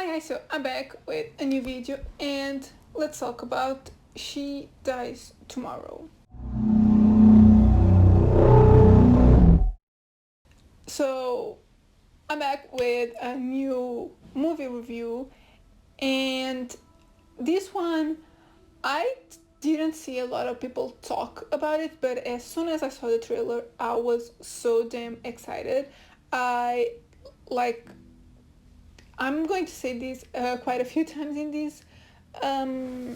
Hi guys, so I'm back with a new video and let's talk about She Dies Tomorrow. So I'm back with a new movie review, and this one I didn't see a lot of people talk about it, but as soon as I saw the trailer I was so damn excited. I'm going to say this quite a few times in this um,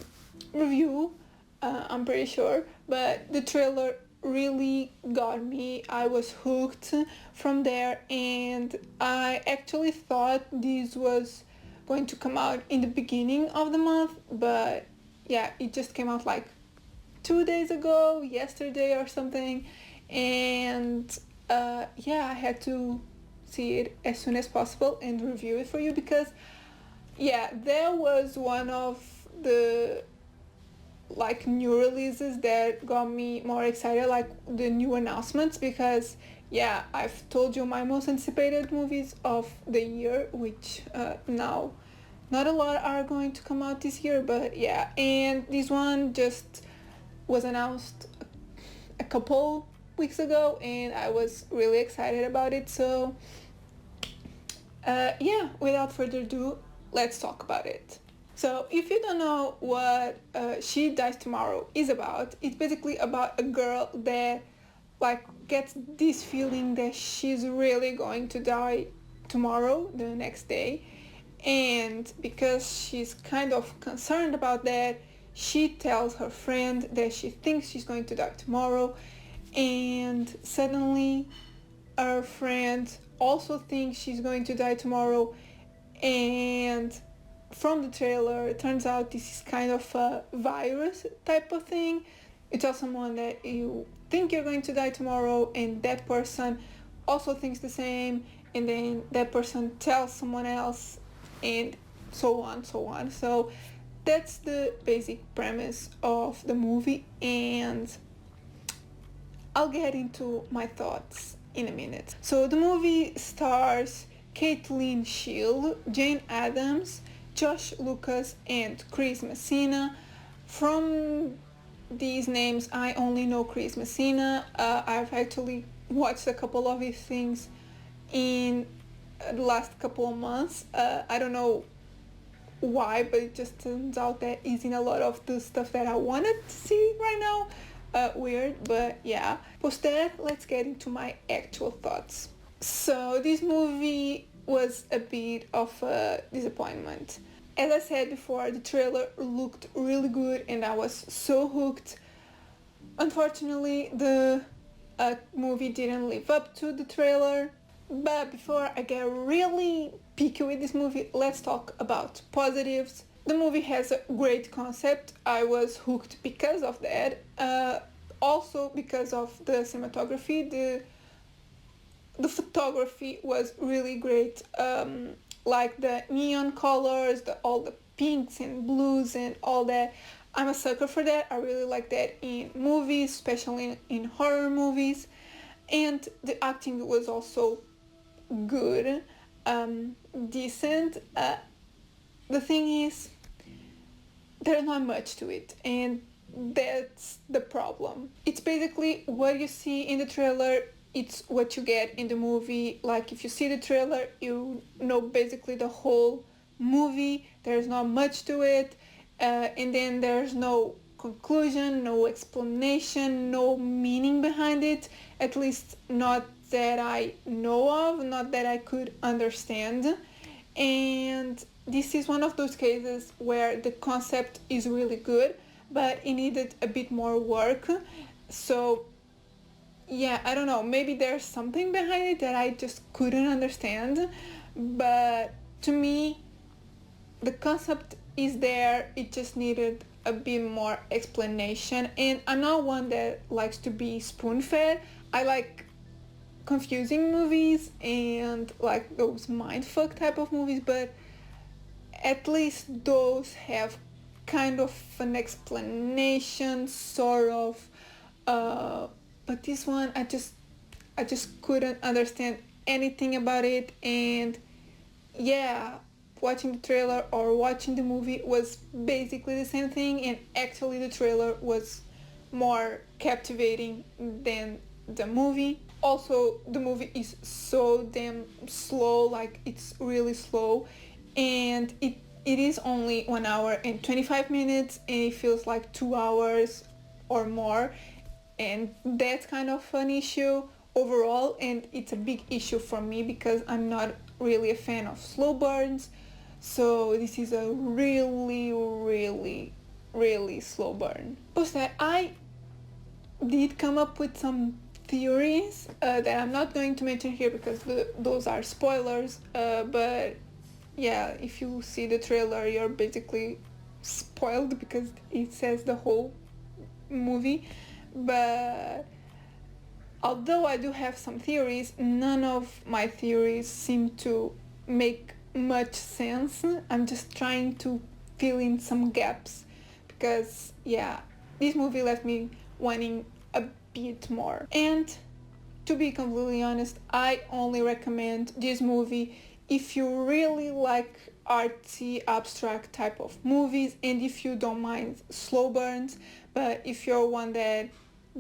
review, I'm pretty sure, but the trailer really got me. I was hooked from there, and I actually thought this was going to come out in the beginning of the month, but yeah, it just came out like 2 days ago, yesterday or something, and yeah, I had to see it as soon as possible and review it for you because yeah, that was one of the like new releases that got me more excited, like the new announcements, because yeah, I've told you my most anticipated movies of the year, which now not a lot are going to come out this year, but yeah, and this one just was announced a couple weeks ago and I was really excited about it. So yeah, without further ado, let's talk about it. So if you don't know what She Dies Tomorrow is about, it's basically about a girl that like gets this feeling that she's really going to die tomorrow, the next day, and because she's kind of concerned about that, she tells her friend that she thinks she's going to die tomorrow, and suddenly her friend also thinks she's going to die tomorrow, and from the trailer it turns out this is kind of a virus type of thing. You tell someone that you think you're going to die tomorrow and that person also thinks the same, and then that person tells someone else, and so on, so on. So that's the basic premise of the movie, and I'll get into my thoughts in a minute. So the movie stars Caitlin Shield, Jane Addams, Josh Lucas, and Chris Messina. From these names, I only know Chris Messina. I've actually watched a couple of his things in the last couple of months. I don't know why, but it just turns out that he's in a lot of the stuff that I wanted to see right now. Weird, but yeah. Post that, let's get into my actual thoughts. So this movie was a bit of a disappointment. As I said before, the trailer looked really good and I was so hooked. Unfortunately, the movie didn't live up to the trailer. But before I get really picky with this movie, let's talk about positives. The movie has a great concept. I was hooked because of that. Also because of the cinematography. The photography was really great. Like the neon colors, all the pinks and blues and all that. I'm a sucker for that. I really like that in movies, especially in horror movies. And the acting was also good, decent. The thing is, there's not much to it, and that's the problem. It's basically what you see in the trailer, it's what you get in the movie. Like if you see the trailer, you know basically the whole movie. There's not much to it, and then there's no conclusion, no explanation, no meaning behind it, at least not that I know of, not that I could understand. And this is one of those cases where the concept is really good, but it needed a bit more work. So yeah, I don't know, maybe there's something behind it that I just couldn't understand, but to me the concept is there, it just needed a bit more explanation. And I'm not one that likes to be spoon-fed. I like confusing movies and like those mindfuck type of movies, but at least those have kind of an explanation, sort of. But this one, I just couldn't understand anything about it, and yeah, watching the trailer or watching the movie was basically the same thing, and actually the trailer was more captivating than the movie. Also, the movie is so damn slow, like it's really slow, and it is only 1 hour and 25 minutes, and it feels like 2 hours or more, and that's kind of an issue overall, and it's a big issue for me because I'm not really a fan of slow burns. So this is a really, really, really slow burn. Plus that I did come up with some theories that I'm not going to mention here because those are spoilers, but yeah, if you see the trailer you're basically spoiled because it says the whole movie. But although I do have some theories, none of my theories seem to make much sense. I'm just trying to fill in some gaps because yeah, this movie left me wanting a bit more. And to be completely honest, I only recommend this movie if you really like artsy, abstract type of movies, and if you don't mind slow burns. But if you're one that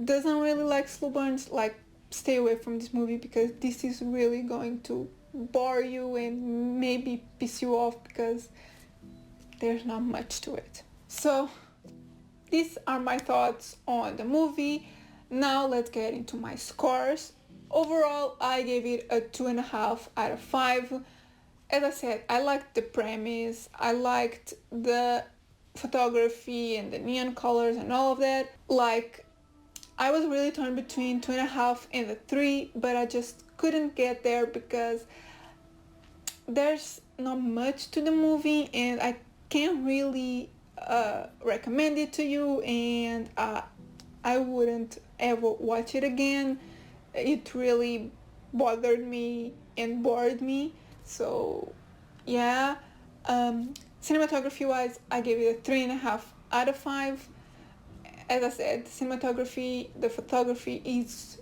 doesn't really like slow burns, like, stay away from this movie because this is really going to bore you and maybe piss you off because there's not much to it. So these are my thoughts on the movie. Now let's get into my scores. Overall, I gave it a 2.5 out of 5. As I said, I liked the premise, I liked the photography and the neon colors and all of that. Like, I was really torn between 2.5 and the 3, but I just couldn't get there because there's not much to the movie and I can't really recommend it to you, and I wouldn't ever watch it again. It really bothered me and bored me. So yeah, cinematography wise I gave it a 3.5 out of 5. As I said, cinematography, the photography is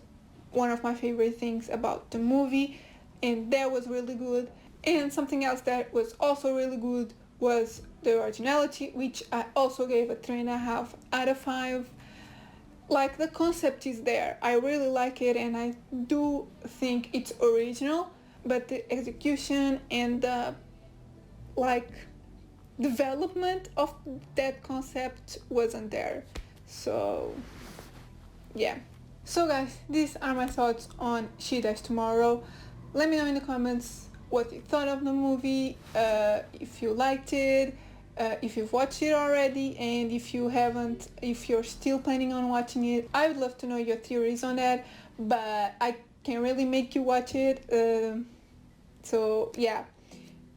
one of my favorite things about the movie, and that was really good. And something else that was also really good was the originality, which I also gave a 3.5 out of 5. Like, the concept is there, I really like it and I do think it's original, but the execution and the development of that concept wasn't there. So yeah. So guys, these are my thoughts on She Dies Tomorrow. Let me know in the comments what you thought of the movie, if you liked it, if you've watched it already, and if you haven't, if you're still planning on watching it. I would love to know your theories on that, but I can't really make you watch it, so yeah.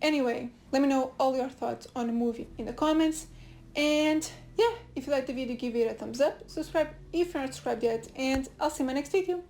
Anyway, let me know all your thoughts on the movie in the comments, and yeah, if you liked the video, give it a thumbs up, subscribe if you're not subscribed yet, and I'll see you in my next video.